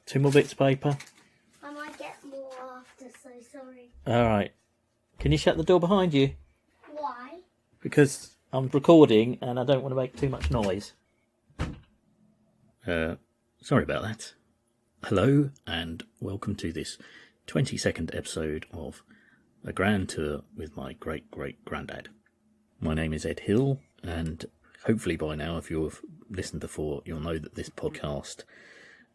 Two more bits of paper? I might get more after, so sorry. Alright. Can you shut the door behind you? Why? Because I'm recording and I don't want to make too much noise. Sorry about that. Hello and welcome to this 22nd episode of A Grand Tour with my great-great-granddad. My name is Ed Hill, and hopefully by now, if you've listened before, you'll know that this podcast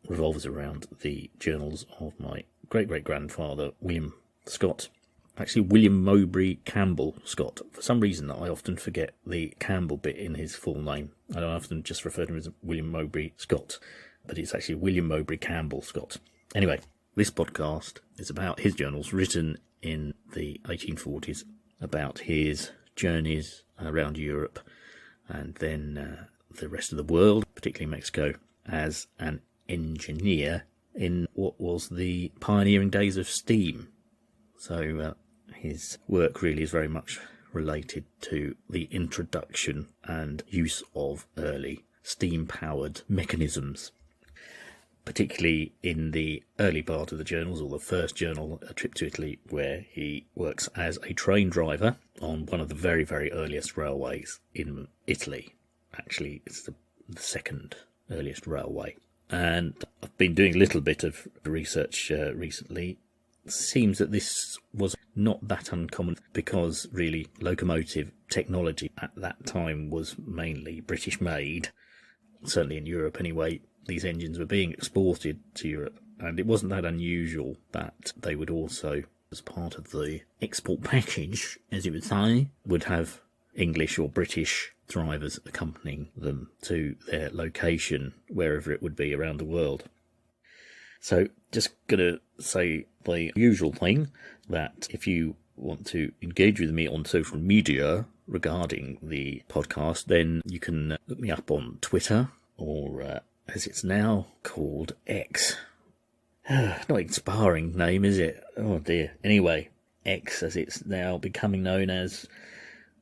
revolves around the journals of my great-great-grandfather, William Scott. Actually, William Mowbray Campbell Scott. For some reason, I often forget the Campbell bit in his full name. I often just refer to him as William Mowbray Scott, but it's actually William Mowbray Campbell Scott. Anyway, this podcast is about his journals written in the 1840s, about his journeys around Europe and then the rest of the world, particularly Mexico, as an engineer in what was the pioneering days of steam. So his work really is very much related to the introduction and use of early steam-powered mechanisms, particularly in the early part of the journals, or the first journal, A Trip to Italy, where he works as a train driver on one of the very, very earliest railways in Italy. Actually, it's the second earliest railway. And I've been doing a little bit of research recently. It seems that this was not that uncommon because really locomotive technology at that time was mainly British made. Certainly in Europe anyway, these engines were being exported to Europe, and it wasn't that unusual that they would also, as part of the export package, as you would say, would have English or British drivers accompanying them to their location, wherever it would be around the world. So just going to say the usual thing, that if you want to engage with me on social media regarding the podcast, then you can look me up on Twitter, or as it's now called, X. Not inspiring name, is it? Oh dear. Anyway, X, as it's now becoming known as.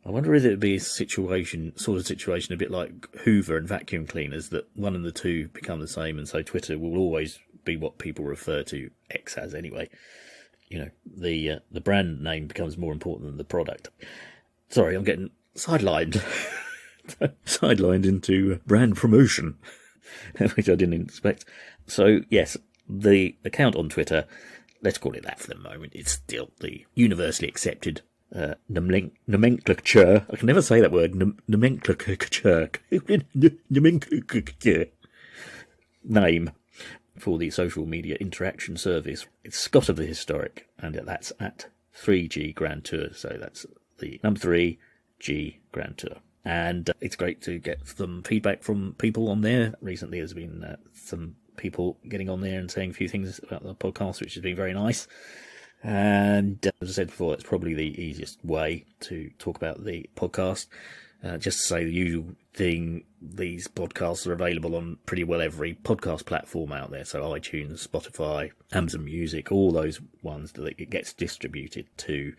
I wonder if it would be a situation a bit like Hoover and vacuum cleaners, that one and the two become the same, and so Twitter will always be what people refer to X as anyway. You know, the brand name becomes more important than the product. Sorry, I'm getting sidelined. Sidelined into brand promotion, which I didn't expect. So, yes, the account on Twitter, let's call it that for the moment, it's still the universally accepted nomenclature. I can never say that word. Nomenclature. Name for the social media interaction service. It's Scott of the Historic, and that's at 3G Grand Tour. So that's the number 3G Grand Tour. And it's great to get some feedback from people on there. Recently there's been some people getting on there and saying a few things about the podcast, which has been very nice. And as I said before, it's probably the easiest way to talk about the podcast. Just to say the usual thing, these podcasts are available on pretty well every podcast platform out there. So iTunes, Spotify, Amazon Music, all those ones that it gets distributed to.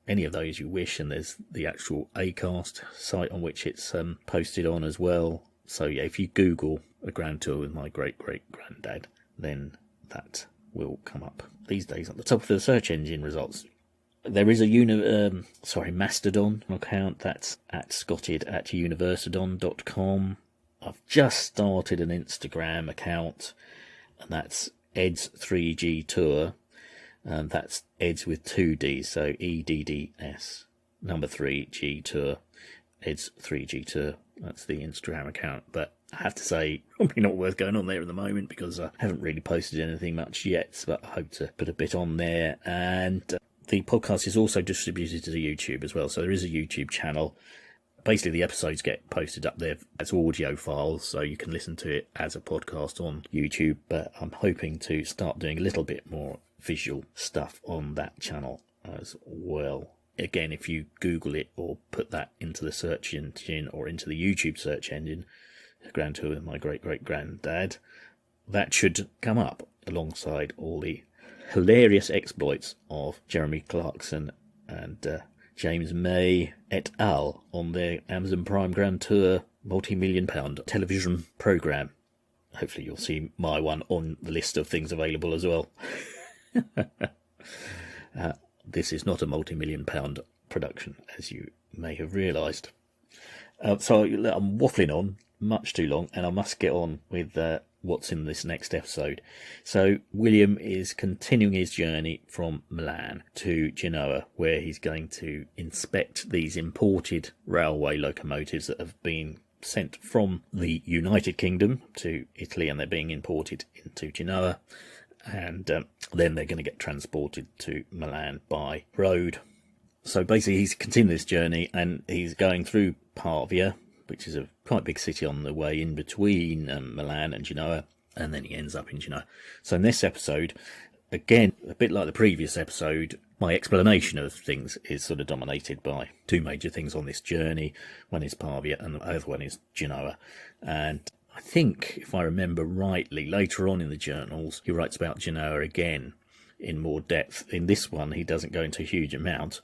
Any of those you wish, and there's the actual Acast site on which it's posted on as well. So yeah, if you Google A Grand Tour with my great-great-granddad, then that will come up these days at the top of the search engine results. There is a Mastodon account, that's at scotted@universadon.com. I've just started an Instagram account, and that's Ed's 3G Tour, and that's Ed's with 2 Ds, so EDDS, number 3G Tour, Ed's 3G Tour. That's the Instagram account, but I have to say, probably not worth going on there at the moment because I haven't really posted anything much yet, but I hope to put a bit on there. And The podcast is also distributed to YouTube as well, so there is a YouTube channel. Basically, the episodes get posted up there as audio files, so you can listen to it as a podcast on YouTube, but I'm hoping to start doing a little bit more visual stuff on that channel as well. Again, if you Google it or put that into the search engine or into the YouTube search engine, Grand Tour with my great-great-granddad, that should come up alongside all the hilarious exploits of Jeremy Clarkson and James May et al. On their Amazon Prime Grand Tour multi-million pound television programme. Hopefully you'll see my one on the list of things available as well. This is not a multi-million pound production, as you may have realised. So I'm waffling on much too long, and I must get on with what's in this next episode. So William is continuing his journey from Milan to Genoa, where he's going to inspect these imported railway locomotives that have been sent from the United Kingdom to Italy, and they're being imported into Genoa, and then they're going to get transported to Milan by road. So basically he's continuing this journey, and he's going through Pavia, which is a quite big city on the way in between Milan and Genoa, and then he ends up in Genoa. So in this episode, again, a bit like the previous episode, my explanation of things is sort of dominated by two major things on this journey. One is Pavia and the other one is Genoa. And I think, if I remember rightly, later on in the journals, he writes about Genoa again in more depth. In this one, he doesn't go into a huge amount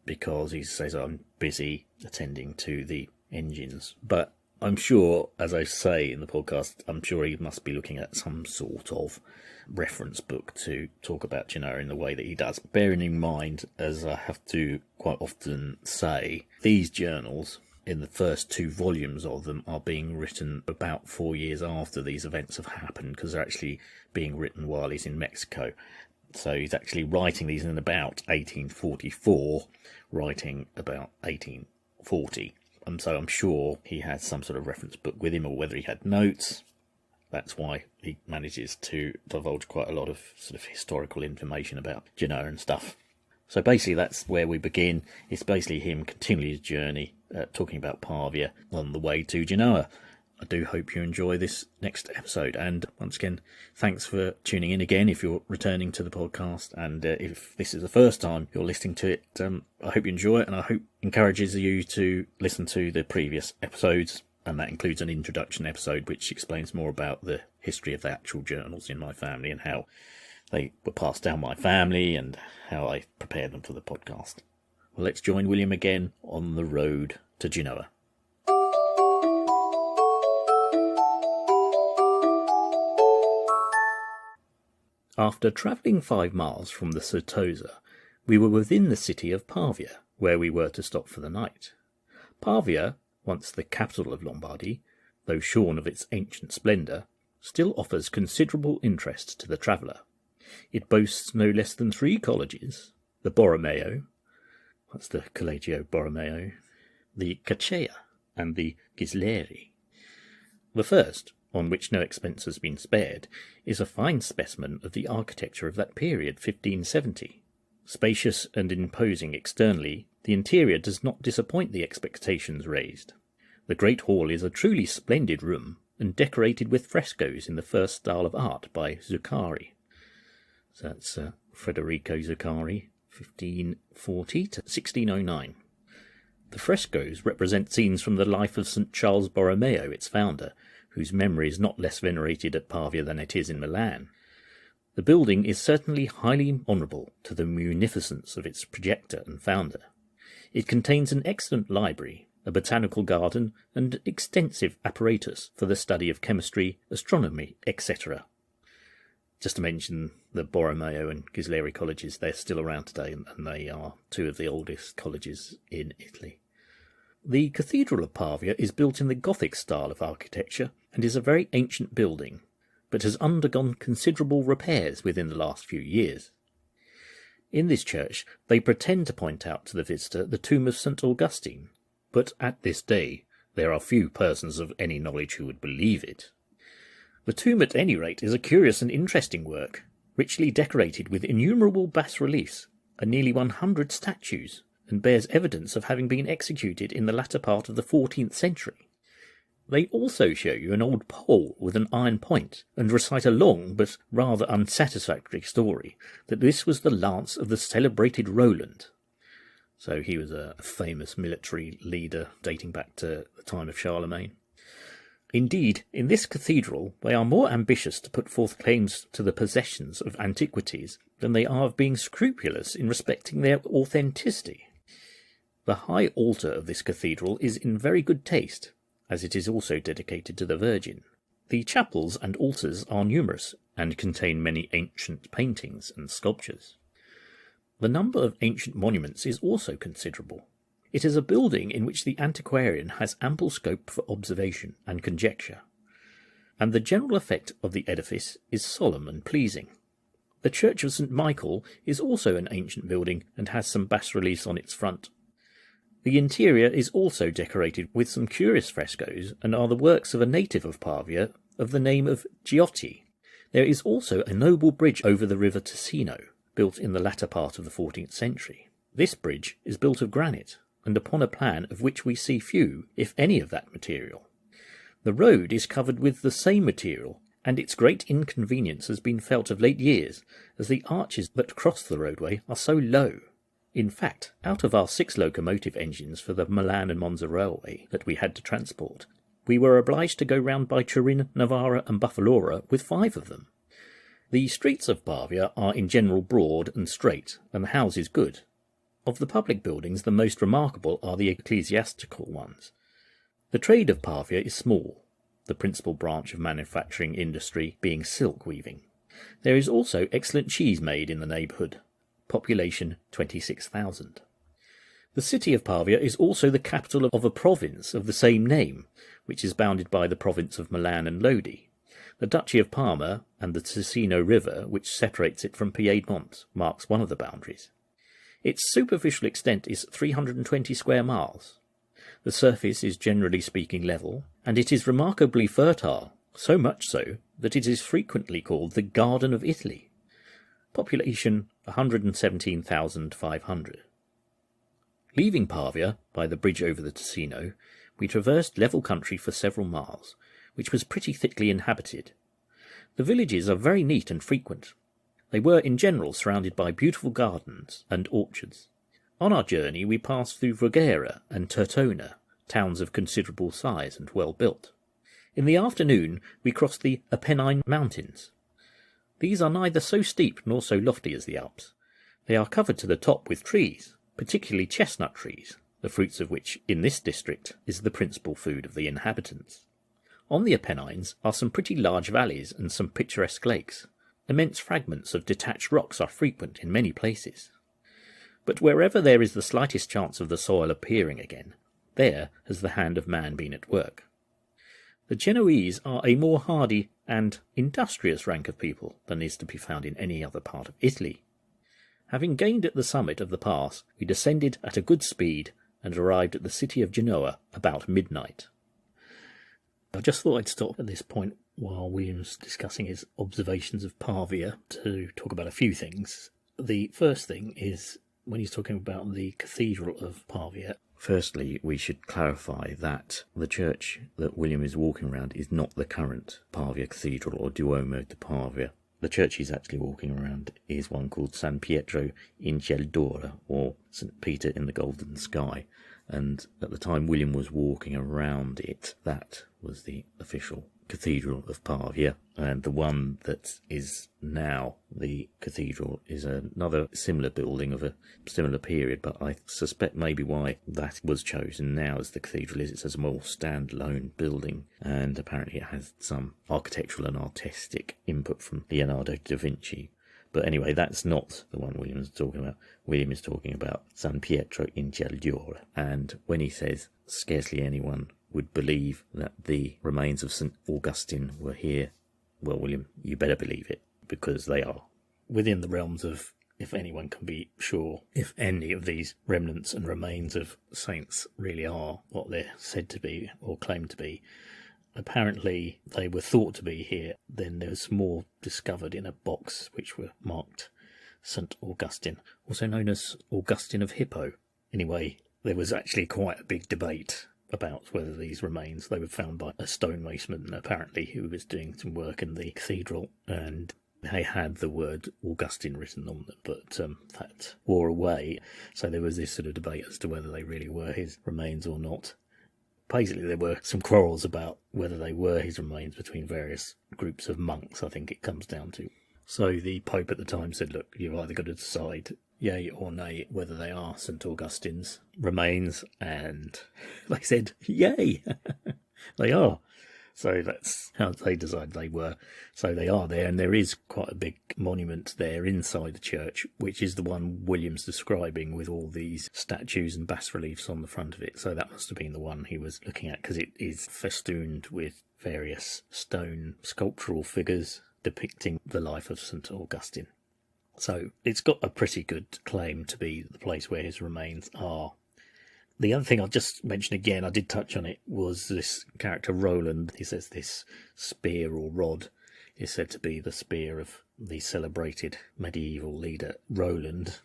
because he says, I'm busy attending to the engines. But I'm sure, as I say in the podcast, I'm sure he must be looking at some sort of reference book to talk about Genoa in the way that he does. Bearing in mind, as I have to quite often say, these journals, in the first two volumes of them, are being written about 4 years after these events have happened, because they're actually being written while he's in Mexico. So he's actually writing these in about 1844, writing about 1840. And so I'm sure he has some sort of reference book with him, or whether he had notes. That's why he manages to divulge quite a lot of sort of historical information about Genoa and stuff. So basically that's where we begin. It's basically him continuing his journey, talking about Pavia on the way to Genoa. I do hope you enjoy this next episode. And once again, thanks for tuning in again if you're returning to the podcast. And if this is the first time you're listening to it, I hope you enjoy it, and I hope it encourages you to listen to the previous episodes. And that includes an introduction episode which explains more about the history of the actual journals in my family and how they were passed down my family and how I prepared them for the podcast. Well, let's join William again on the road to Genoa. After travelling 5 miles from the Certosa, we were within the city of Pavia, where we were to stop for the night. Pavia, once the capital of Lombardy, though shorn of its ancient splendour, still offers considerable interest to the traveller. It boasts no less than 3 colleges, the Borromeo, that's the Collegio Borromeo, the Caccia, and the Ghisleri. The first, on which no expense has been spared, is a fine specimen of the architecture of that period, 1570. Spacious and imposing externally, the interior does not disappoint the expectations raised. The great hall is a truly splendid room, and decorated with frescoes in the first style of art by Zuccari. So that's Federico Zuccari, 1540 to 1609. The frescoes represent scenes from the life of St. Charles Borromeo, its founder, whose memory is not less venerated at Pavia than it is in Milan. The building is certainly highly honourable to the munificence of its projector and founder. It contains an excellent library, a botanical garden, and extensive apparatus for the study of chemistry, astronomy, etc. Just to mention the Borromeo and Ghisleri colleges, they're still around today, and they are 2 of the oldest colleges in Italy. The Cathedral of Pavia is built in the Gothic style of architecture and is a very ancient building, but has undergone considerable repairs within the last few years. In this church they pretend to point out to the visitor the tomb of St. Augustine, but at this day there are few persons of any knowledge who would believe it. The tomb at any rate is a curious and interesting work, richly decorated with innumerable bas-reliefs, and nearly 100 statues, and bears evidence of having been executed in the latter part of the 14th century. They also show you an old pole with an iron point, and recite a long but rather unsatisfactory story that this was the lance of the celebrated Roland. So he was a famous military leader dating back to the time of Charlemagne. Indeed, in this cathedral they are more ambitious to put forth claims to the possessions of antiquities than they are of being scrupulous in respecting their authenticity. The high altar of this cathedral is in very good taste, as it is also dedicated to the Virgin. The chapels and altars are numerous, and contain many ancient paintings and sculptures. The number of ancient monuments is also considerable. It is a building in which the antiquarian has ample scope for observation and conjecture, and the general effect of the edifice is solemn and pleasing. The Church of St. Michael is also an ancient building and has some bas-reliefs on its front. The interior is also decorated with some curious frescoes and are the works of a native of Pavia of the name of Giotti. There is also a noble bridge over the river Ticino, built in the latter part of the 14th century. This bridge is built of granite, and upon a plan of which we see few, if any, of that material. The road is covered with the same material, and its great inconvenience has been felt of late years, as the arches that cross the roadway are so low. In fact, out of our 6 locomotive engines for the Milan and Monza railway that we had to transport, we were obliged to go round by Turin, Novara and Buffalora with 5 of them. The streets of Pavia are in general broad and straight, and the houses good. Of the public buildings, the most remarkable are the ecclesiastical ones. The trade of Pavia is small, the principal branch of manufacturing industry being silk weaving. There is also excellent cheese made in the neighbourhood. Population 26,000. The city of Pavia is also the capital of a province of the same name, which is bounded by the province of Milan and Lodi. The Duchy of Parma and the Ticino River, which separates it from Piedmont, marks one of the boundaries. Its superficial extent is 320 square miles. The surface is generally speaking level, and it is remarkably fertile, so much so that it is frequently called the Garden of Italy. Population 117,500. Leaving Pavia by the bridge over the Ticino, we traversed level country for several miles, which was pretty thickly inhabited. The villages are very neat and frequent. They were in general surrounded by beautiful gardens and orchards. On our journey we passed through Voghera and Tortona, towns of considerable size and well built. In the afternoon we crossed the Apennine Mountains. These are neither so steep nor so lofty as the Alps. They are covered to the top with trees, particularly chestnut trees, the fruits of which in this district is the principal food of the inhabitants. On the Apennines are some pretty large valleys and some picturesque lakes. Immense fragments of detached rocks are frequent in many places. But wherever there is the slightest chance of the soil appearing again, there has the hand of man been at work. The Genoese are a more hardy and industrious rank of people than is to be found in any other part of Italy. Having gained at the summit of the pass, we descended at a good speed and arrived at the city of Genoa about midnight. I just thought I'd stop at this point while William's discussing his observations of Pavia to talk about a few things. The first thing is when he's talking about the cathedral of Pavia. Firstly, we should clarify that the church that William is walking around is not the current Pavia Cathedral or Duomo di Pavia. The church he's actually walking around is one called San Pietro in Ciel d'Oro, or St. Peter in the Golden Sky. And at the time William was walking around it, that was the official cathedral of Pavia, and the one that is now the cathedral is another similar building of a similar period, but I suspect maybe why that was chosen now as the cathedral is it's a more stand-alone building, and apparently it has some architectural and artistic input from Leonardo da Vinci. But anyway, that's not the one William is talking about. William is talking about San Pietro in Ciel d'Oro, and when he says scarcely anyone would believe that the remains of St. Augustine were here, well, William, you better believe it, because they are. Within the realms of, if anyone can be sure, if any of these remnants and remains of saints really are what they're said to be or claimed to be, apparently they were thought to be here. Then there was more discovered in a box which were marked St. Augustine, also known as Augustine of Hippo. Anyway, there was actually quite a big debate about whether these remains, they were found by a stonemason apparently who was doing some work in the cathedral, and they had the word Augustine written on them, but that wore away. So there was this sort of debate as to whether they really were his remains or not. Basically, there were some quarrels about whether they were his remains between various groups of monks, I think it comes down to. So the Pope at the time said, look, you've either got to decide yay or nay whether they are St. Augustine's remains, and they said yay. They are. So that's how they decided they were. So they are there, and there is quite a big monument there inside the church, which is the one William's describing with all these statues and bas-reliefs on the front of it. So that must have been the one he was looking at, because it is festooned with various stone sculptural figures depicting the life of St. Augustine. So it's got a pretty good claim to be the place where his remains are. The other thing I'll just mention again, I did touch on it, was this character Roland. He says this spear or rod is said to be the spear of the celebrated medieval leader Roland.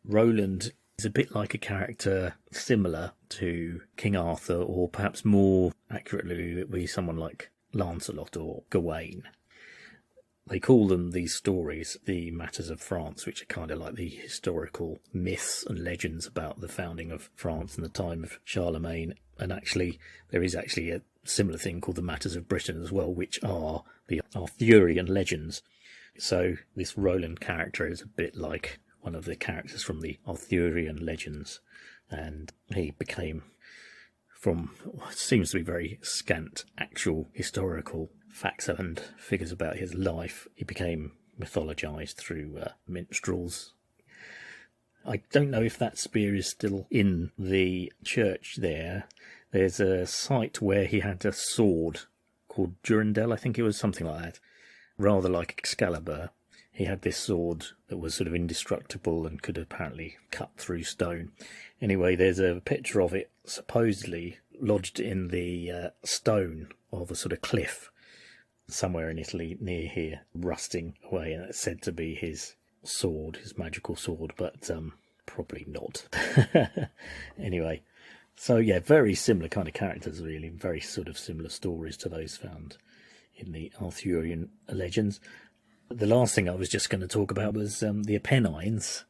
Roland is a bit like a character similar to King Arthur, or perhaps more accurately it would be someone like Lancelot or Gawain. They call them, these stories, the Matters of France, which are kind of like the historical myths and legends about the founding of France in the time of Charlemagne. And actually, there is actually a similar thing called the Matters of Britain as well, which are the Arthurian legends. So this Roland character is a bit like one of the characters from the Arthurian legends. And he became, from what seems to be very scant actual historical facts and figures about his life, he became mythologized through minstrels. I don't know if that spear is still in the church there. There's a site where he had a sword called Durandal, I think it was, something like that. Rather like Excalibur. He had this sword that was sort of indestructible and could apparently cut through stone. Anyway, there's a picture of it supposedly lodged in the stone of a sort of cliff somewhere in Italy near here, rusting away, and it's said to be his sword, his magical sword, but probably not. Anyway, so yeah, very similar kind of characters really, very sort of similar stories to those found in the Arthurian legends. The last thing I was just going to talk about was the Apennines,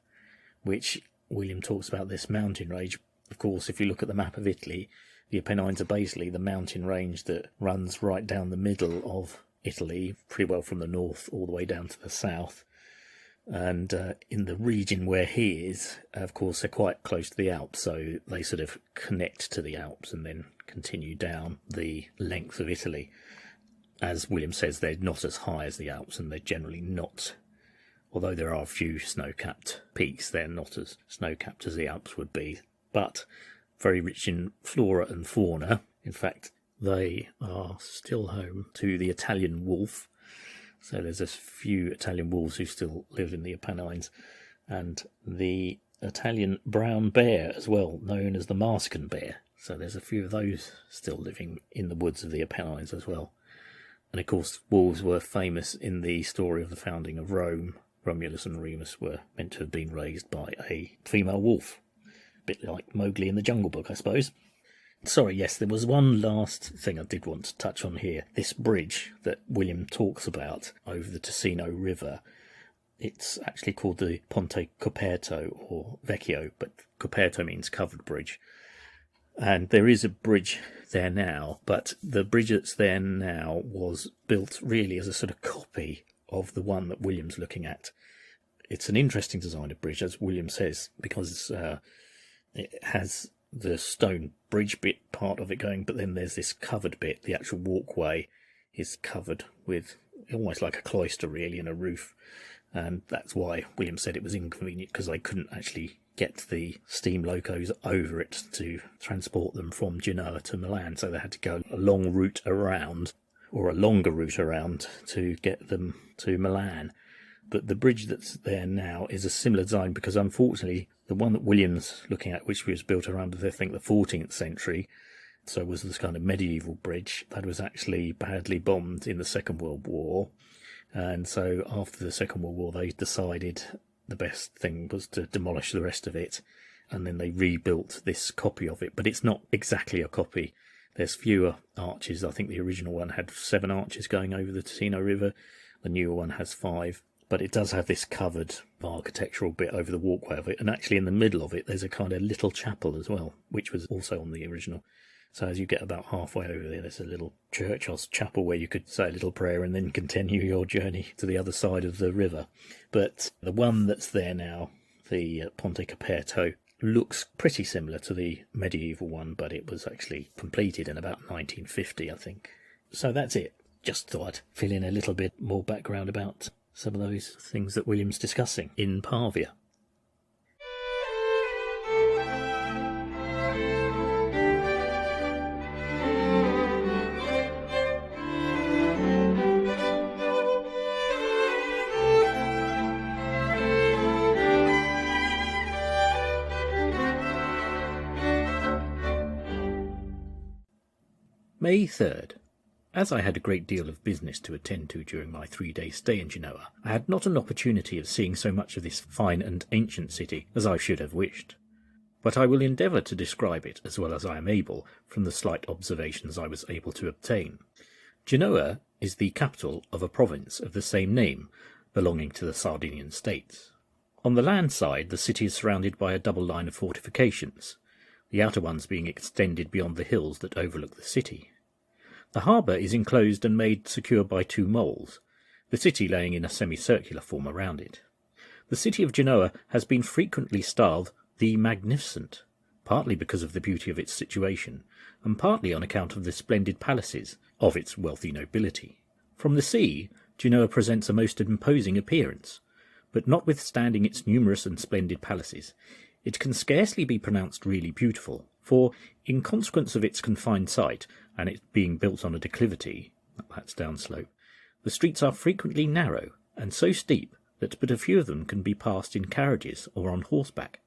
which William talks about, this mountain range. Of course, if you look at the map of Italy, the Apennines are basically the mountain range that runs right down the middle of Italy, pretty well from the north all the way down to the south. And in the region where he is, of course, they're quite close to the Alps, so they sort of connect to the Alps and then continue down the length of Italy. As William says, they're not as high as the Alps, and they're generally not, although there are a few snow-capped peaks, they're not as snow-capped as the Alps would be, but very rich in flora and fauna. In fact, they are still home to the Italian wolf. So there's a few Italian wolves who still live in the Apennines, and the Italian brown bear as well, known as the Marsican bear. So there's a few of those still living in the woods of the Apennines as well. And of course, wolves were famous in the story of the founding of Rome. Romulus and Remus were meant to have been raised by a female wolf. A bit like Mowgli in the Jungle Book, I suppose. Sorry, yes, there was one last thing I did want to touch on here. This bridge that William talks about over the Ticino River, it's actually called the Ponte Coperto or Vecchio, but Coperto means covered bridge. And there is a bridge there now, but the bridge that's there now was built really as a sort of copy of the one that William's looking at. It's an interesting design of bridge, as William says, because it has the stone bridge bit part of it going, but then there's this covered bit. The actual walkway is covered with almost like a cloister really, and a roof, and that's why William said it was inconvenient, because they couldn't actually get the steam locos over it to transport them from Genoa to Milan, so they had to go a long route around, or a longer route around, to get them to Milan. But the bridge that's there now is a similar design, because unfortunately the one that William's looking at, which was built around, I think, the 14th century, so was this kind of medieval bridge, that was actually badly bombed in the Second World War. And so after the Second World War, they decided the best thing was to demolish the rest of it, and then they rebuilt this copy of it, but it's not exactly a copy. There's fewer arches. I think the original one had 7 arches going over the Ticino River. The newer one has 5, but it does have this covered architectural bit over the walkway of it, and actually in the middle of it there's a kind of little chapel as well, which was also on the original. So as you get about halfway over there's a little church or chapel where you could say a little prayer and then continue your journey to the other side of the river. But the one that's there now, the Ponte Caperto, looks pretty similar to the medieval one, but it was actually completed in about 1950, I think. So that's it. Just thought I'd fill in a little bit more background about some of those things that William's discussing in Pavia. May 3rd. As I had a great deal of business to attend to during my 3-day stay in Genoa, I had not an opportunity of seeing so much of this fine and ancient city as I should have wished. But I will endeavour to describe it as well as I am able from the slight observations I was able to obtain. Genoa is the capital of a province of the same name, belonging to the Sardinian states. On the land side, the city is surrounded by a double line of fortifications, the outer ones being extended beyond the hills that overlook the city. The harbour is enclosed and made secure by 2 moles, the city laying in a semicircular form around it. The city of Genoa has been frequently styled the Magnificent, partly because of the beauty of its situation, and partly on account of the splendid palaces of its wealthy nobility. From the sea, Genoa presents a most imposing appearance, but notwithstanding its numerous and splendid palaces, it can scarcely be pronounced really beautiful, for, in consequence of its confined site, and it being built on a declivity, that's downslope, the streets are frequently narrow, and so steep that but a few of them can be passed in carriages or on horseback.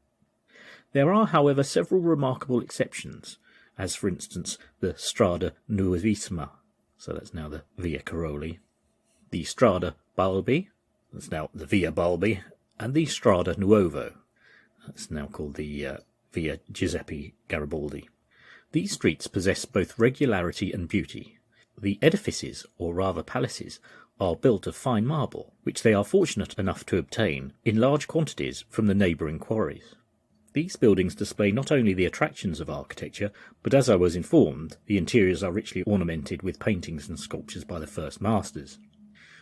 There are, however, several remarkable exceptions, as for instance the Strada Nuovissima, so that's now the Via Caroli, the Strada Balbi, that's now the Via Balbi, and the Strada Nuovo, that's now called the Via Giuseppe Garibaldi. These streets possess both regularity and beauty. The edifices, or rather palaces, are built of fine marble, which they are fortunate enough to obtain in large quantities from the neighbouring quarries. These buildings display not only the attractions of architecture, but as I was informed, the interiors are richly ornamented with paintings and sculptures by the first masters.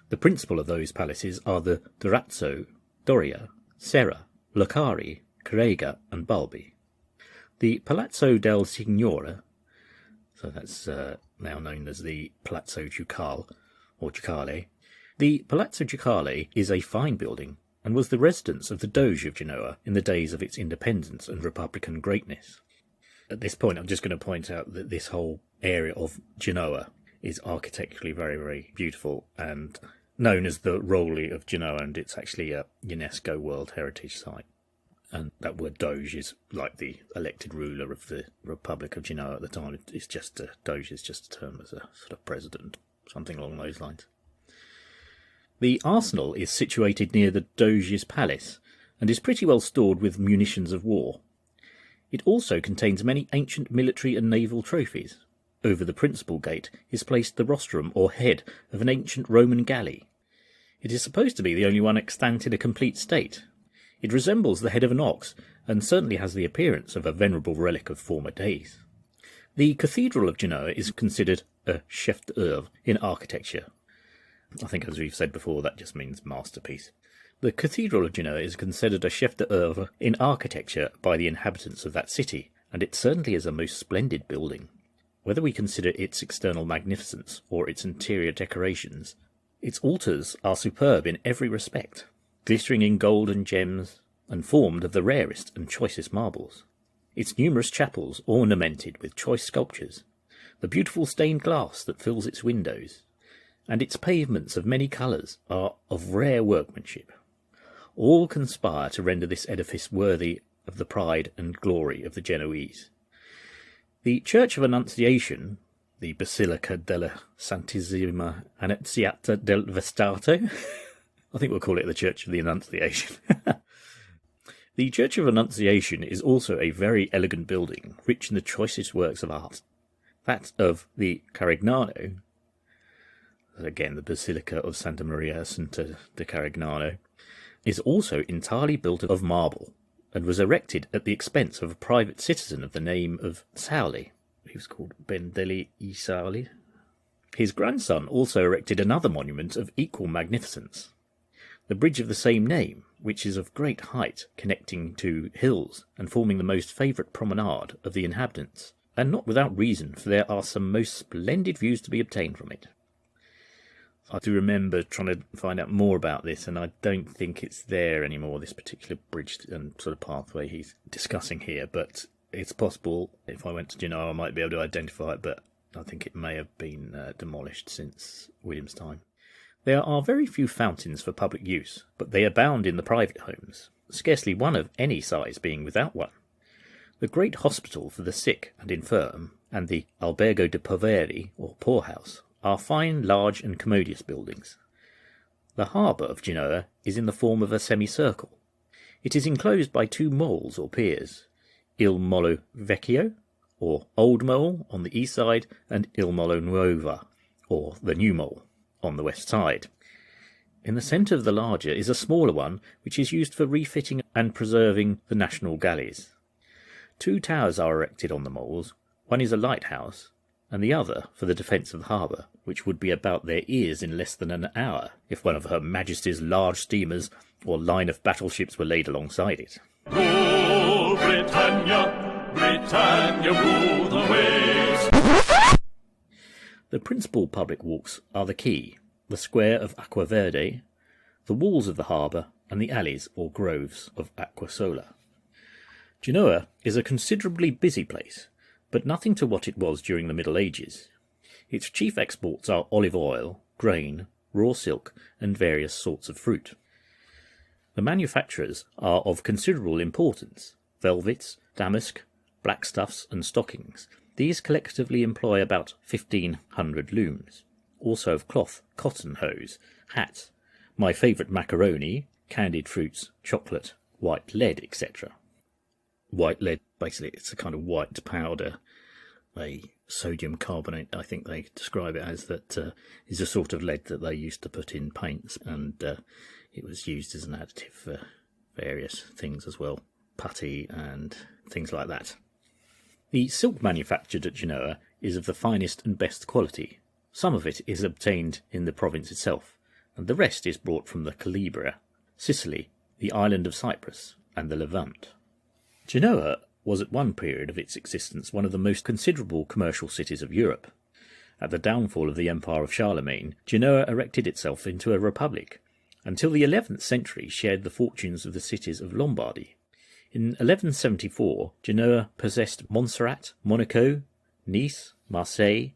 The principal of those palaces are the Durazzo, Doria, Serra, Locari, Carrega and Balbi. The Palazzo del Signore, so that's now known as the Palazzo Ducale, or Ducale. The Palazzo Ducale is a fine building, and was the residence of the Doge of Genoa in the days of its independence and republican greatness. At this point, I'm just going to point out that this whole area of Genoa is architecturally very, very beautiful, and known as the Roli of Genoa, and it's actually a UNESCO World Heritage Site. And that word Doge is like the elected ruler of the Republic of Genoa at the time. It's just Doge is just a term as a sort of president, something along those lines. The arsenal is situated near the Doge's palace, and is pretty well stored with munitions of war. It also contains many ancient military and naval trophies. Over the principal gate is placed the rostrum or head of an ancient Roman galley. It is supposed to be the only one extant in a complete state. It resembles the head of an ox, and certainly has the appearance of a venerable relic of former days. The Cathedral of Genoa is considered a chef d'oeuvre in architecture. I think, as we've said before, that just means masterpiece. The Cathedral of Genoa is considered a chef d'oeuvre in architecture by the inhabitants of that city, and it certainly is a most splendid building. Whether we consider its external magnificence or its interior decorations, its altars are superb in every respect, glittering in gold and gems, and formed of the rarest and choicest marbles. Its numerous chapels ornamented with choice sculptures, the beautiful stained glass that fills its windows, and its pavements of many colours are of rare workmanship. All conspire to render this edifice worthy of the pride and glory of the Genoese. The Church of Annunciation, the Basilica della Santissima Annunziata del Vestato, I think we'll call it the Church of the Annunciation, The Church of Annunciation is also a very elegant building, rich in the choicest works of art. That of the Carignano, again the Basilica of Santa Maria Assunta de Carignano, is also entirely built of marble, and was erected at the expense of a private citizen of the name of Sauli. He was called Bendelli I Sauli. His grandson also erected another monument of equal magnificence, the bridge of the same name, which is of great height, connecting two hills, and forming the most favourite promenade of the inhabitants, and not without reason, for there are some most splendid views to be obtained from it. I do remember trying to find out more about this, and I don't think it's there anymore, this particular bridge and sort of pathway he's discussing here, but it's possible if I went to Genoa I might be able to identify it, but I think it may have been demolished since William's time. There are very few fountains for public use, but they abound in the private homes, scarcely one of any size being without one. The great hospital for the sick and infirm, and the Albergo de Poveri, or poorhouse, are fine, large and commodious buildings. The harbour of Genoa is in the form of a semicircle. It is enclosed by two moles or piers, Il Molo Vecchio, or Old Mole, on the east side, and Il Molo Nuova, or the New Mole, on the west side. In the centre of the larger is a smaller one, which is used for refitting and preserving the national galleys. Two towers are erected on the moles. One is a lighthouse, and the other for the defence of the harbour, which would be about their ears in less than an hour, if one of Her Majesty's large steamers or line of battleships were laid alongside it. Rule Britannia, Britannia rule the waves. The principal public walks are the quay, the square of Aqua Verde, the walls of the harbour, and the alleys or groves of Aqua Sola. Genoa is a considerably busy place, but nothing to what it was during the Middle Ages. Its chief exports are olive oil, grain, raw silk, and various sorts of fruit. The manufacturers are of considerable importance: velvets, damask, black stuffs, and stockings. These collectively employ about 1,500 looms, also of cloth, cotton hose, hats, my favourite macaroni, candied fruits, chocolate, white lead, etc. White lead, basically, it's a kind of white powder, a sodium carbonate, I think they describe it as, that is a sort of lead that they used to put in paints, and it was used as an additive for various things as well, putty and things like that. The silk manufactured at Genoa is of the finest and best quality. Some of it is obtained in the province itself, and the rest is brought from the Calabria, Sicily, the island of Cyprus, and the Levant. Genoa was at one period of its existence one of the most considerable commercial cities of Europe. At the downfall of the Empire of Charlemagne, Genoa erected itself into a republic, until the 11th century shared the fortunes of the cities of Lombardy. In 1174, Genoa possessed Montserrat, Monaco, Nice, Marseille,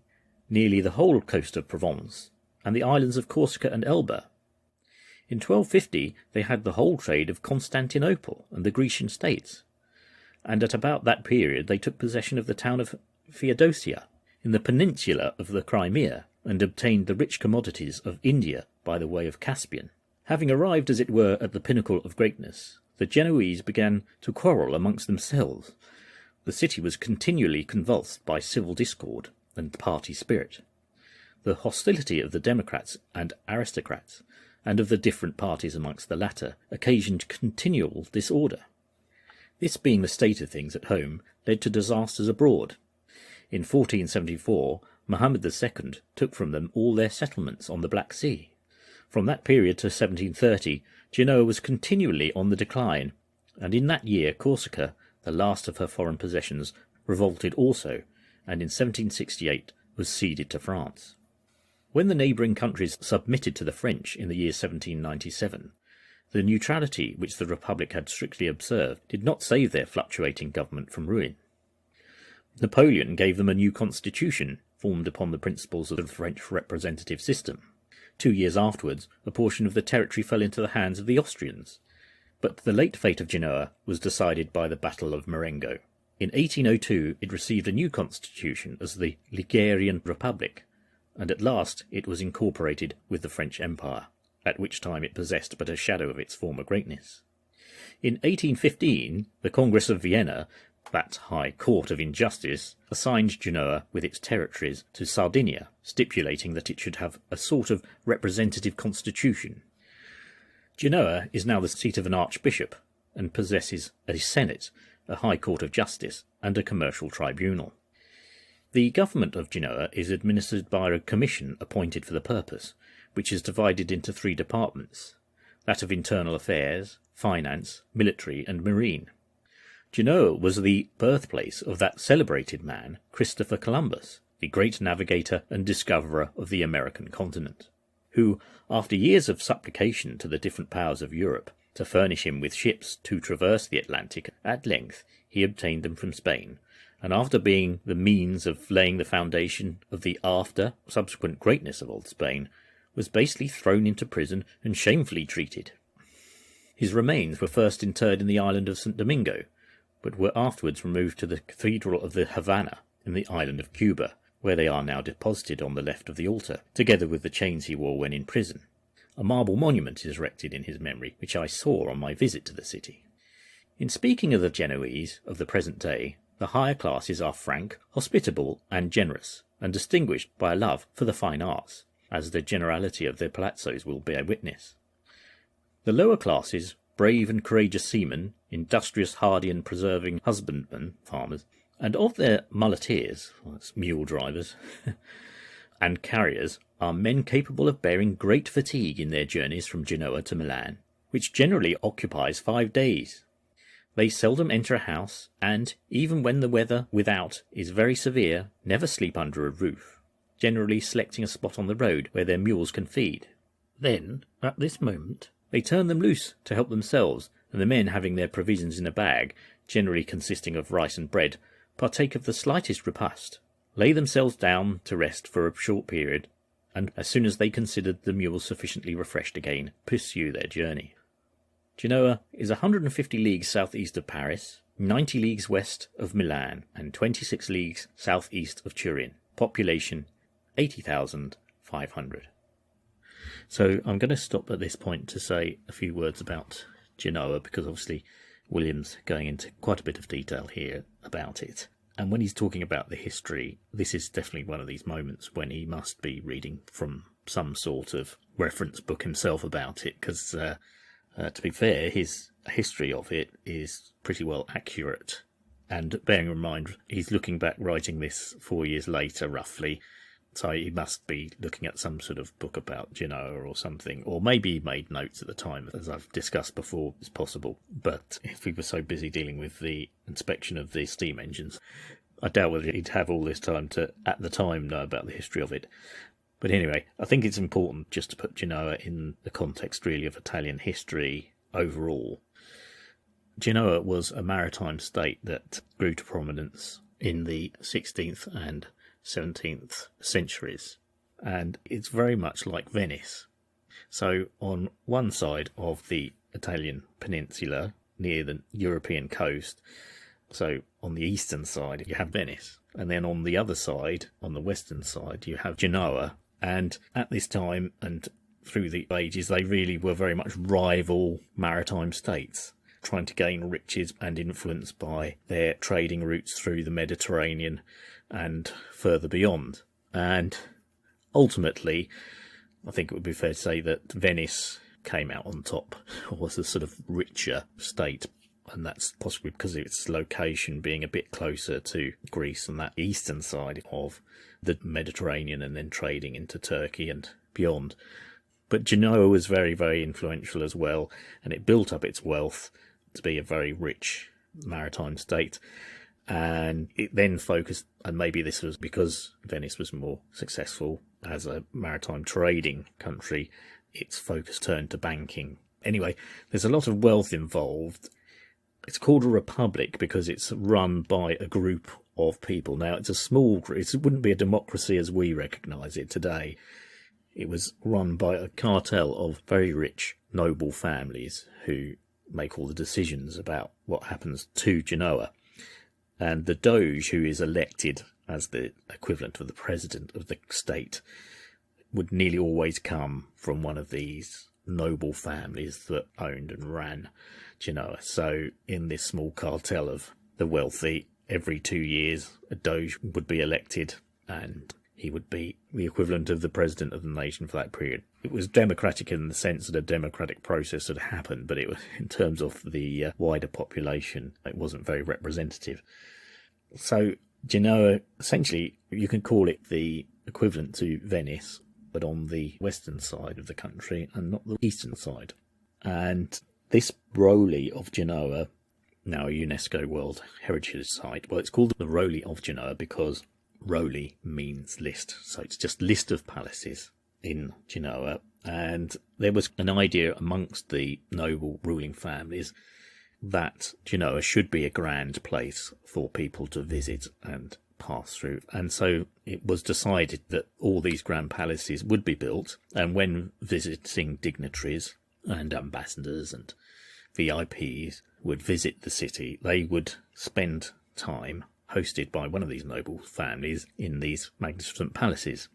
nearly the whole coast of Provence, and the islands of Corsica and Elba. In 1250, they had the whole trade of Constantinople and the Grecian states, and at about that period they took possession of the town of Theodosia, in the peninsula of the Crimea, and obtained the rich commodities of India by the way of Caspian. Having arrived, as it were, at the pinnacle of greatness, the Genoese began to quarrel amongst themselves. The city was continually convulsed by civil discord and party spirit. The hostility of the democrats and aristocrats, and of the different parties amongst the latter, occasioned continual disorder. This being the state of things at home led to disasters abroad. In 1474, Mohammed II took from them all their settlements on the Black Sea. From that period to 1730, Genoa was continually on the decline, and in that year Corsica, the last of her foreign possessions, revolted also, and in 1768 was ceded to France. When the neighbouring countries submitted to the French in the year 1797, the neutrality which the Republic had strictly observed did not save their fluctuating government from ruin. Napoleon gave them a new constitution, formed upon the principles of the French representative system. 2 years afterwards, a portion of the territory fell into the hands of the Austrians, but the late fate of Genoa was decided by the Battle of Marengo. In 1802 it received a new constitution as the Ligurian Republic, and at last it was incorporated with the French Empire, at which time it possessed but a shadow of its former greatness. In 1815, the Congress of Vienna, that high court of injustice, assigned Genoa with its territories to Sardinia, stipulating that it should have a sort of representative constitution. Genoa is now the seat of an archbishop and possesses a senate, a high court of justice, and a commercial tribunal. The government of Genoa is administered by a commission appointed for the purpose, which is divided into 3 departments: that of internal affairs, finance, military, and marine. Genoa was the birthplace of that celebrated man, Christopher Columbus, the great navigator and discoverer of the American continent, who, after years of supplication to the different powers of Europe to furnish him with ships to traverse the Atlantic, at length he obtained them from Spain, and after being the means of laying the foundation of the subsequent greatness of Old Spain, was basely thrown into prison and shamefully treated. His remains were first interred in the island of St. Domingo, but were afterwards removed to the cathedral of the Havana in the island of Cuba, where they are now deposited on the left of the altar, together with the chains he wore when in prison. A marble monument is erected in his memory, which I saw on my visit to the city. In speaking of the Genoese of the present day, the higher classes are frank, hospitable, and generous, and distinguished by a love for the fine arts, as the generality of their palazzos will bear witness. The lower classes, brave and courageous seamen, industrious, hardy, and persevering husbandmen, farmers, and of their muleteers, that's mule drivers, and carriers, are men capable of bearing great fatigue in their journeys from Genoa to Milan, which generally occupies 5 days. They seldom enter a house, and, even when the weather without is very severe, never sleep under a roof, generally selecting a spot on the road where their mules can feed. Then, at this moment, they turn them loose to help themselves, and the men, having their provisions in a bag, generally consisting of rice and bread, partake of the slightest repast, lay themselves down to rest for a short period, and as soon as they considered the mules sufficiently refreshed again, pursue their journey. Genoa is 150 leagues southeast of Paris, 90 leagues west of Milan, and 26 leagues southeast of Turin. Population 80,500. So I'm going to stop at this point to say a few words about Genoa, because obviously William's going into quite a bit of detail here about it. And when he's talking about the history, this is definitely one of these moments when he must be reading from some sort of reference book himself about it, because to be fair, his history of it is pretty well accurate. And bearing in mind, he's looking back, writing this 4 years later, roughly. So he must be looking at some sort of book about Genoa or something. Or maybe he made notes at the time, as I've discussed before, it's possible. But if he was so busy dealing with the inspection of the steam engines, I doubt whether he'd have all this time to, at the time, know about the history of it. But anyway, I think it's important just to put Genoa in the context, really, of Italian history overall. Genoa was a maritime state that grew to prominence in the 16th and 17th centuries, and it's very much like Venice. So on one side of the Italian peninsula, near the European coast, so on the eastern side you have Venice, and then on the other side, on the western side, you have Genoa. And at this time and through the ages, they really were very much rival maritime states, trying to gain riches and influence by their trading routes through the Mediterranean and further beyond. And ultimately, I think it would be fair to say that Venice came out on top, was a sort of richer state, and that's possibly because of its location being a bit closer to Greece and that eastern side of the Mediterranean, and then trading into Turkey and beyond. But Genoa was very, very influential as well, and it built up its wealth to be a very rich maritime state. And it then focused, and maybe this was because Venice was more successful as a maritime trading country, its focus turned to banking. Anyway, there's a lot of wealth involved. It's called a republic because it's run by a group of people. Now, it's a small group. It wouldn't be a democracy as we recognise it today. It was run by a cartel of very rich, noble families who make all the decisions about what happens to Genoa. And the Doge, who is elected as the equivalent of the president of the state, would nearly always come from one of these noble families that owned and ran Genoa. So in this small cartel of the wealthy, every 2 years a doge would be elected, and he would be the equivalent of the president of the nation for that period. It was democratic in the sense that a democratic process had happened, but it was, in terms of the wider population, it wasn't very representative. So Genoa, essentially, you can call it the equivalent to Venice, but on the western side of the country and not the eastern side. And this Roli of Genoa, now a UNESCO World Heritage Site, well, it's called the Roli of Genoa because Roli means list. So it's just list of palaces in Genoa. And there was an idea amongst the noble ruling families that Genoa should be a grand place for people to visit and pass through. And so it was decided that all these grand palaces would be built, and when visiting dignitaries and ambassadors and VIPs would visit the city, they would spend time hosted by one of these noble families in these magnificent palaces.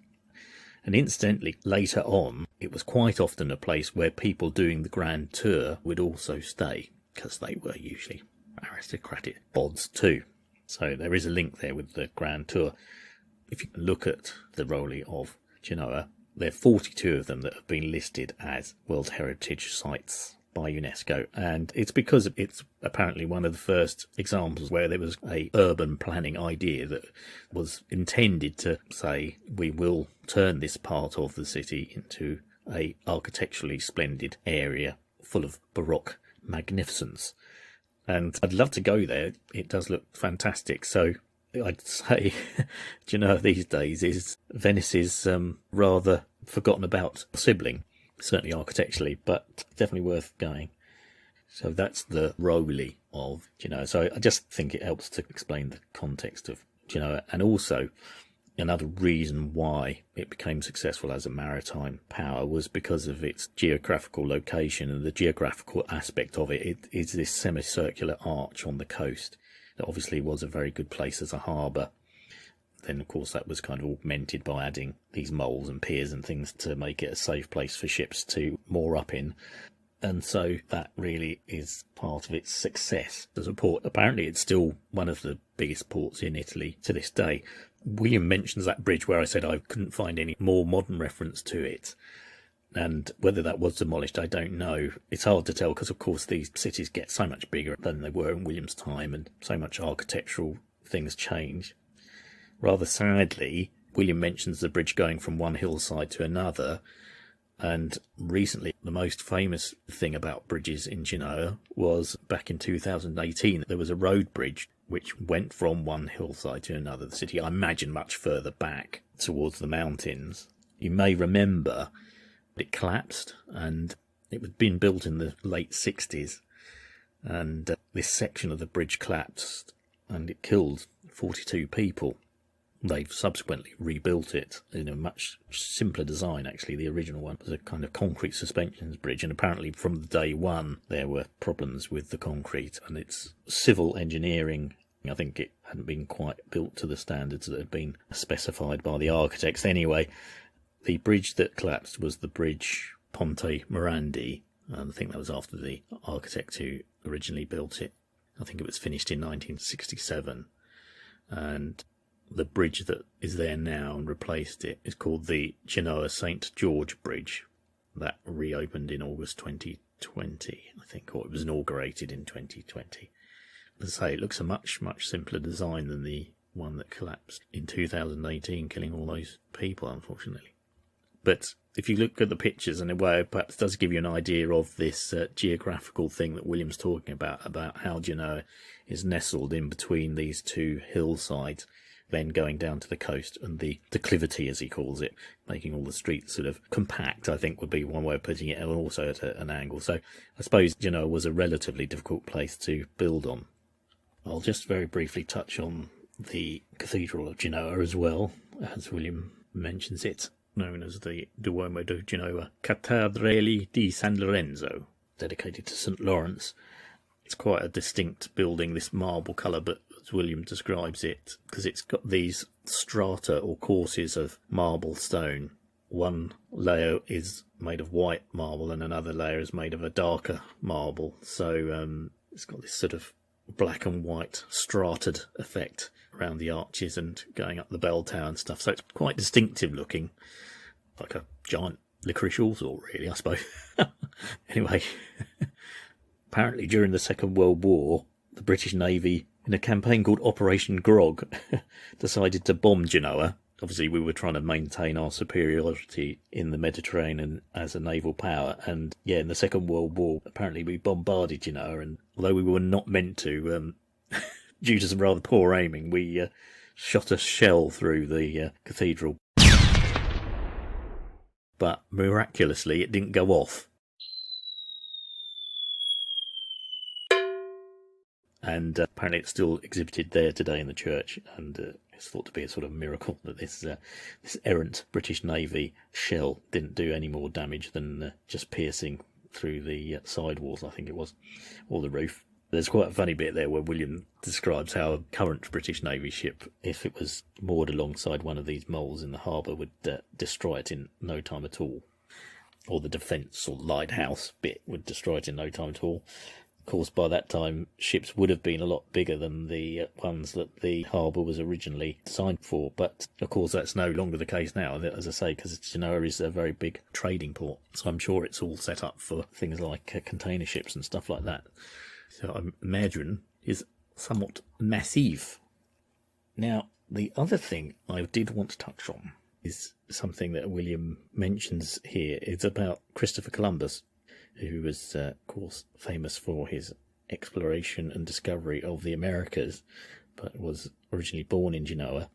And incidentally, later on, it was quite often a place where people doing the grand tour would also stay, because they were usually aristocratic bods too. So there is a link there with the grand tour. If you look at the Roli of Genoa, there are 42 of them that have been listed as World Heritage Sites by UNESCO, and it's because it's apparently one of the first examples where there was a urban planning idea that was intended to say, we will turn this part of the city into a architecturally splendid area full of Baroque magnificence. And I'd love to go there. It does look fantastic. So I'd say Genoa these days is Venice's rather forgotten about sibling, certainly architecturally, but definitely worth going. So that's the Roli of Genoa. So I just think it helps to explain the context of Genoa, and also another reason why it became successful as a maritime power was because of its geographical location, and the geographical aspect of it. It is this semicircular arch on the coast that obviously was a very good place as a harbour. Then, of course, that was kind of augmented by adding these moles and piers and things to make it a safe place for ships to moor up in. And so that really is part of its success as a port. Apparently, it's still one of the biggest ports in Italy to this day. William mentions that bridge where I said I couldn't find any more modern reference to it. And whether that was demolished, I don't know. It's hard to tell because, of course, these cities get so much bigger than they were in William's time, and so much architectural things change. Rather sadly, William mentions the bridge going from one hillside to another. And recently, the most famous thing about bridges in Genoa was back in 2018. There was a road bridge which went from one hillside to another. The city, I imagine, much further back towards the mountains. You may remember it collapsed, and it had been built in the late 60s. And this section of the bridge collapsed, and it killed 42 people. They've subsequently rebuilt it in a much simpler design, actually. The original one was a kind of concrete suspensions bridge, and apparently from day one there were problems with the concrete and its civil engineering. I think it hadn't been quite built to the standards that had been specified by the architects. Anyway, the bridge that collapsed was the bridge Ponte Morandi, and I think that was after the architect who originally built it. I think it was finished in 1967, and the bridge that is there now and replaced it is called the Genoa St. George Bridge. That reopened in August 2020, I think, or it was inaugurated in 2020. As I say, it looks a much, much simpler design than the one that collapsed in 2018, killing all those people, unfortunately. But if you look at the pictures, in a way, it perhaps does give you an idea of this geographical thing that William's talking about how Genoa is nestled in between these two hillsides, then going down to the coast, and the declivity, as he calls it, making all the streets sort of compact, I think would be one way of putting it, and also at an angle. So I suppose Genoa was a relatively difficult place to build on. I'll just very briefly touch on the Cathedral of Genoa as well, as William mentions it, known as the Duomo di Genoa Cattedrale di San Lorenzo, dedicated to St. Lawrence. It's quite a distinct building, this marble colour, but as William describes it, because it's got these strata or courses of marble stone. One layer is made of white marble and another layer is made of a darker marble. So it's got this sort of black and white strated effect around the arches and going up the bell tower and stuff. So it's quite distinctive looking, like a giant licorice all sort, really, I suppose. Anyway, apparently during the Second World War, the British Navy, in a campaign called Operation Grog, decided to bomb Genoa. Obviously, we were trying to maintain our superiority in the Mediterranean as a naval power. And yeah, in the Second World War, apparently we bombarded Genoa. And although we were not meant to, due to some rather poor aiming, we shot a shell through the cathedral. But miraculously, it didn't go off. And apparently it's still exhibited there today in the church, and it's thought to be a sort of miracle that this errant British Navy shell didn't do any more damage than just piercing through the side walls, I think it was, or the roof. There's quite a funny bit there where William describes how a current British Navy ship, if it was moored alongside one of these moles in the harbour, would destroy it in no time at all. Or the defence or lighthouse bit would destroy it in no time at all. Of course, by that time, ships would have been a lot bigger than the ones that the harbour was originally designed for. But, of course, that's no longer the case now, as I say, because Genoa is a very big trading port. So I'm sure it's all set up for things like container ships and stuff like that. So I imagine is somewhat massive. Now, the other thing I did want to touch on is something that William mentions here. It's about Christopher Columbus, who was, of course, famous for his exploration and discovery of the Americas, but was originally born in Genoa.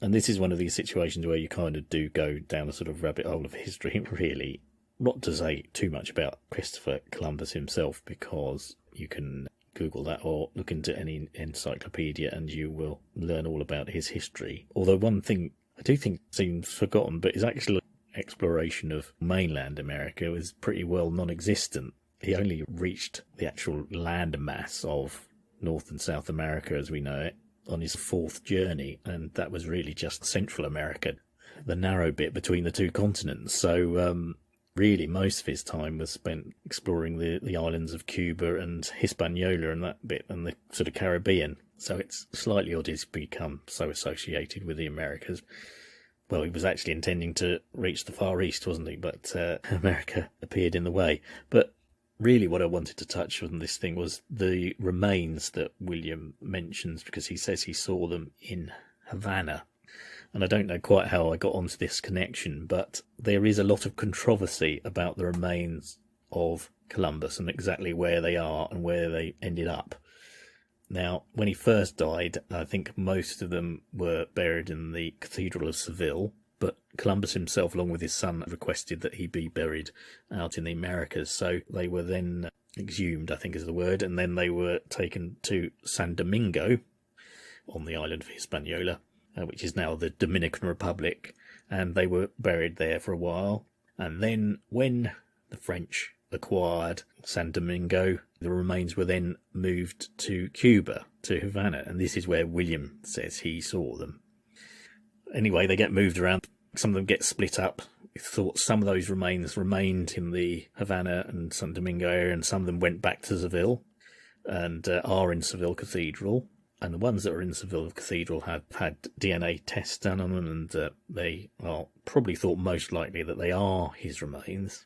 And this is one of these situations where you kind of do go down a sort of rabbit hole of history, really. Not to say too much about Christopher Columbus himself, because you can Google that or look into any encyclopedia and you will learn all about his history. Although one thing I do think seems forgotten, but is actually exploration of mainland America was pretty well non-existent. He only reached the actual land mass of North and South America as we know it on his fourth journey, and that was really just Central America, the narrow bit between the two continents. So really most of his time was spent exploring the islands of Cuba and Hispaniola and that bit, and the sort of Caribbean. So it's slightly odd he's become so associated with the Americas. Well, he was actually intending to reach the Far East, wasn't he? But America appeared in the way. But really what I wanted to touch on this thing was the remains that William mentions, because he says he saw them in Havana. And I don't know quite how I got onto this connection, but there is a lot of controversy about the remains of Columbus and exactly where they are and where they ended up. Now, when he first died, I think most of them were buried in the Cathedral of Seville, but Columbus himself, along with his son, requested that he be buried out in the Americas. So they were then exhumed, I think is the word, and then they were taken to San Domingo on the island of Hispaniola, which is now the Dominican Republic, and they were buried there for a while. And then when the French acquired San Domingo, the remains were then moved to Cuba, to Havana, and this is where William says he saw them. Anyway, they get moved around. Some of them get split up. We thought some of those remains remained in the Havana and San Domingo area, and some of them went back to Seville and are in Seville Cathedral. And the ones that are in Seville Cathedral have had DNA tests done on them, and they are probably thought most likely that they are his remains.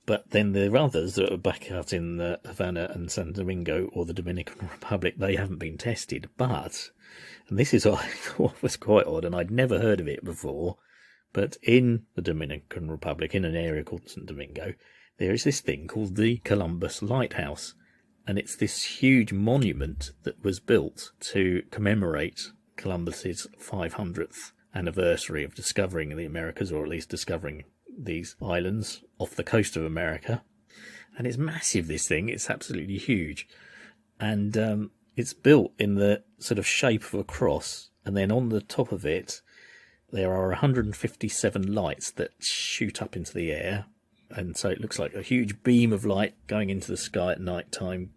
But then there are others that are back out in Havana and San Domingo or the Dominican Republic. They haven't been tested, but, and this is what I thought was quite odd, and I'd never heard of it before, but in the Dominican Republic, in an area called St. Domingo, there is this thing called the Columbus Lighthouse. And it's this huge monument that was built to commemorate Columbus's 500th anniversary of discovering the Americas, or at least discovering these islands off the coast of America. And it's massive, this thing. It's absolutely huge. And it's built in the sort of shape of a cross. And then on the top of it, there are 157 lights that shoot up into the air. And so it looks like a huge beam of light going into the sky at night time.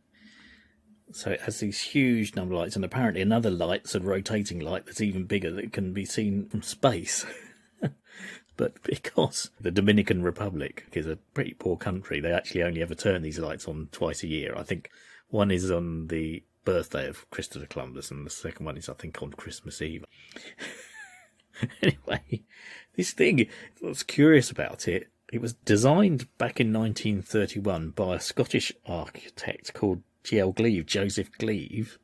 So it has these huge number of lights, and apparently another light, a rotating light that's even bigger, that can be seen from space. But because the Dominican Republic is a pretty poor country, they actually only ever turn these lights on twice a year. I think one is on the birthday of Christopher Columbus, and the second one is, I think, on Christmas Eve. Anyway, this thing, what's curious about it, it was designed back in 1931 by a Scottish architect called Joseph Gleave.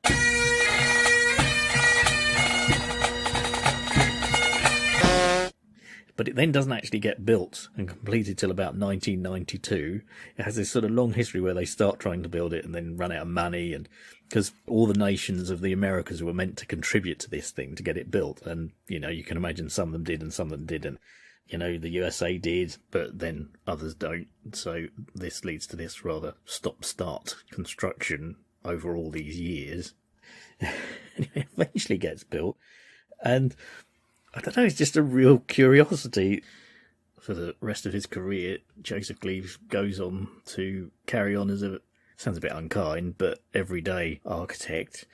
But it then doesn't actually get built and completed till about 1992. It has this sort of long history where they start trying to build it and then run out of money, and because all the nations of the Americas were meant to contribute to this thing to get it built. And, you know, you can imagine some of them did and some of them didn't. You know, the USA did, but then others don't. So this leads to this rather stop-start construction over all these years. It eventually gets built. And I don't know, it's just a real curiosity. For the rest of his career, Joseph Gleave goes on to carry on as sounds a bit unkind, but everyday architect,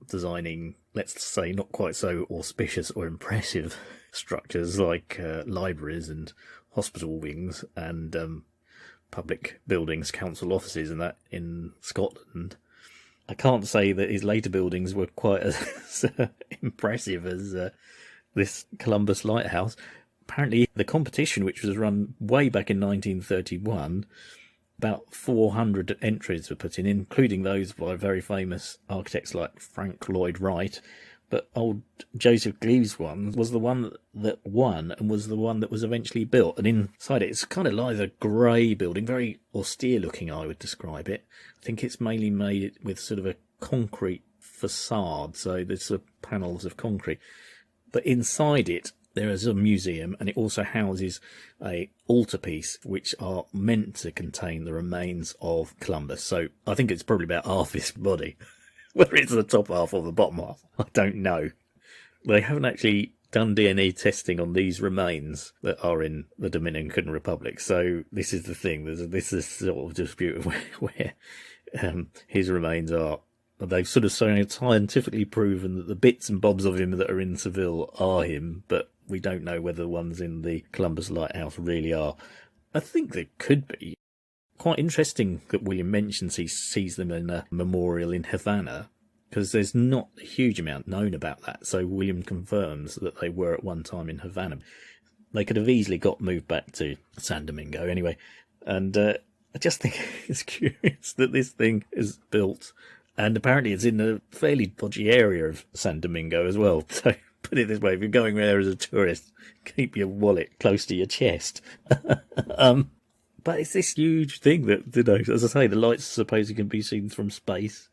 designing, let's say, not quite so auspicious or impressive structures like libraries and hospital wings and public buildings, council offices and that in Scotland. I can't say that his later buildings were quite as impressive as this Columbus Lighthouse. Apparently, the competition, which was run way back in 1931, about 400 entries were put in, including those by very famous architects like Frank Lloyd Wright. But old Joseph Gleave's one was the one that won and was the one that was eventually built. And inside it, it's kind of like a grey building, very austere looking, I would describe it. I think it's mainly made with sort of a concrete facade, so there's sort of panels of concrete. But inside it, there is a museum, and it also houses a altarpiece, which are meant to contain the remains of Columbus. So I think it's probably about half his body. Whether it's the top half or the bottom half, I don't know. They haven't actually done DNA testing on these remains that are in the Dominican Republic. So this is the thing. This is sort of dispute where his remains are. They've sort of scientifically proven that the bits and bobs of him that are in Seville are him, but we don't know whether the ones in the Columbus Lighthouse really are. I think they could be. Quite interesting that William mentions he sees them in a memorial in Havana, because there's not a huge amount known about that. So William confirms that they were at one time in Havana. They could have easily got moved back to San Domingo anyway. And I just think it's curious that this thing is built, and apparently it's in a fairly dodgy area of San Domingo as well. So put it this way, if you're going there as a tourist, keep your wallet close to your chest. But it's this huge thing that, you know, as I say, the lights supposedly can be seen from space.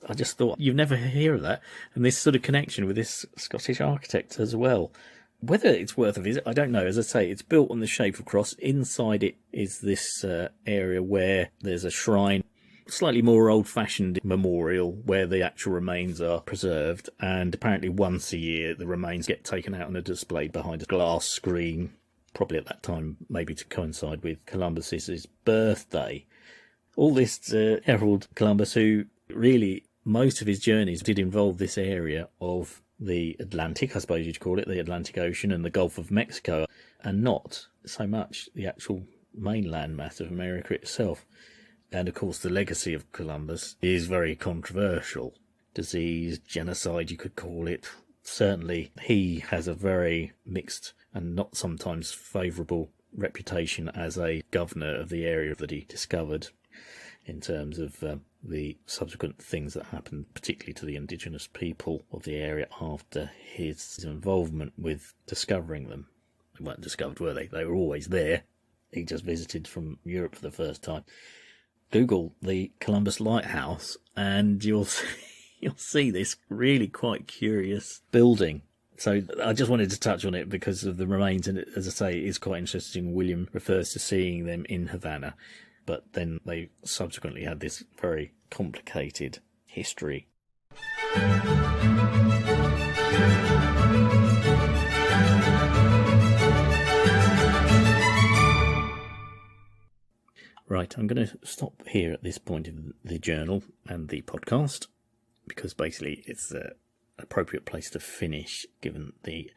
I just thought, you'd never hear of that. And this sort of connection with this Scottish architect as well. Whether it's worth a visit, I don't know. As I say, it's built on the shape of a cross. Inside it is this area where there's a shrine, slightly more old-fashioned memorial where the actual remains are preserved. And apparently once a year, the remains get taken out and are displayed behind a glass screen. Probably at that time, maybe to coincide with Columbus's birthday. All this to herald Columbus, who really, most of his journeys did involve this area of the Atlantic, I suppose you'd call it, the Atlantic Ocean and the Gulf of Mexico, and not so much the actual mainland mass of America itself. And of course, the legacy of Columbus is very controversial. Disease, genocide, you could call it. Certainly, he has a very mixed and not sometimes favourable reputation as a governor of the area that he discovered, in terms of the subsequent things that happened, particularly to the indigenous people of the area after his involvement with discovering them. They weren't discovered, were they? They were always there. He just visited from Europe for the first time. Google the Columbus Lighthouse and you'll see this really quite curious building. So I just wanted to touch on it because of the remains, and as I say, it is quite interesting. William refers to seeing them in Havana, but then they subsequently had this very complicated history. Right, I'm going to stop here at this point in the journal and the podcast, because basically it's the appropriate place to finish, given the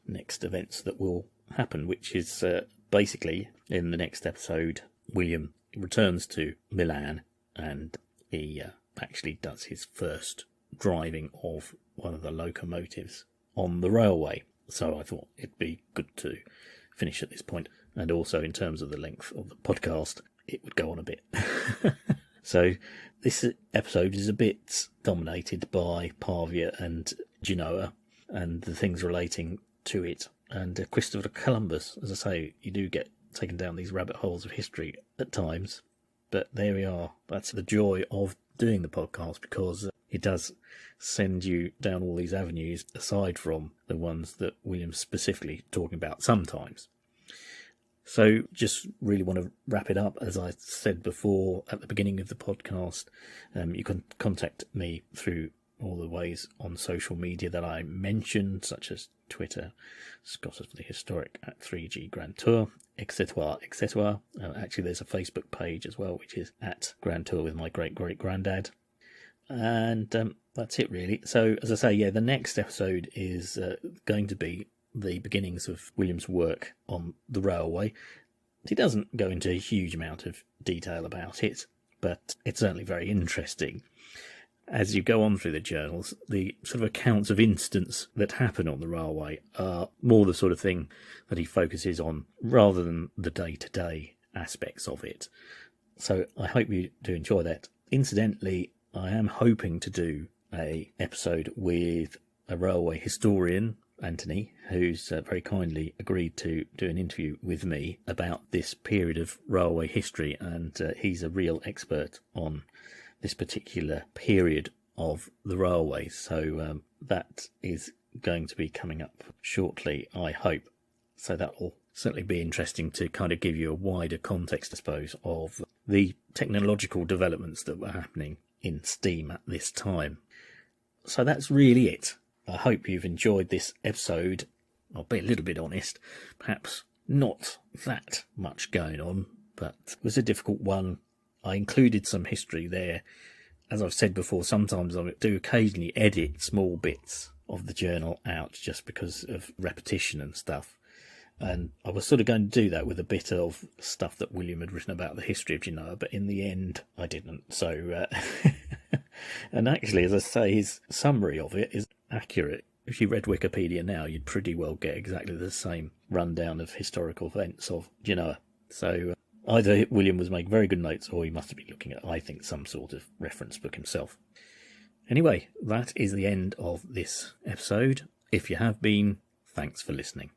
next events that will happen, which is basically in the next episode, William returns to Milan and he actually does his first driving of one of the locomotives on the railway. So I thought it'd be good to finish at this point, and also in terms of the length of the podcast, it would go on a bit. So this episode is a bit dominated by Pavia and Genoa and the things relating to it, and Christopher Columbus. As I say, you do get taken down these rabbit holes of history at times, but there we are. That's the joy of doing the podcast, because it does send you down all these avenues aside from the ones that William's specifically talking about sometimes. So just really want to wrap it up. As I said before at the beginning of the podcast, you can contact me through all the ways on social media that I mentioned, such as Twitter, Scottish the Historic at 3G Grand Tour, etc., etc. Actually, there's a Facebook page as well, which is at Grand Tour with my great-great-granddad. And that's it, really. So, as I say, yeah, the next episode is going to be the beginnings of William's work on the railway. He doesn't go into a huge amount of detail about it, but it's certainly very interesting. As you go on through the journals, the sort of accounts of incidents that happen on the railway are more the sort of thing that he focuses on rather than the day-to-day aspects of it. So I hope you do enjoy that. Incidentally, I am hoping to do an episode with a railway historian, Anthony, who's very kindly agreed to do an interview with me about this period of railway history, and he's a real expert on this particular period of the railway. So that is going to be coming up shortly, I hope. So that will certainly be interesting to kind of give you a wider context, I suppose, of the technological developments that were happening in steam at this time. So that's really it. I hope you've enjoyed this episode. I'll be a little bit honest, perhaps not that much going on, but it was a difficult one. I included some history there. As I've said before, sometimes I do occasionally edit small bits of the journal out just because of repetition and stuff. And I was sort of going to do that with a bit of stuff that William had written about the history of Genoa, but in the end I didn't. So, and actually, as I say, his summary of it is accurate. If you read Wikipedia now, you'd pretty well get exactly the same rundown of historical events of Genoa. So either William was making very good notes, or he must have been looking at, I think, some sort of reference book himself. Anyway, that is the end of this episode. If you have been, thanks for listening.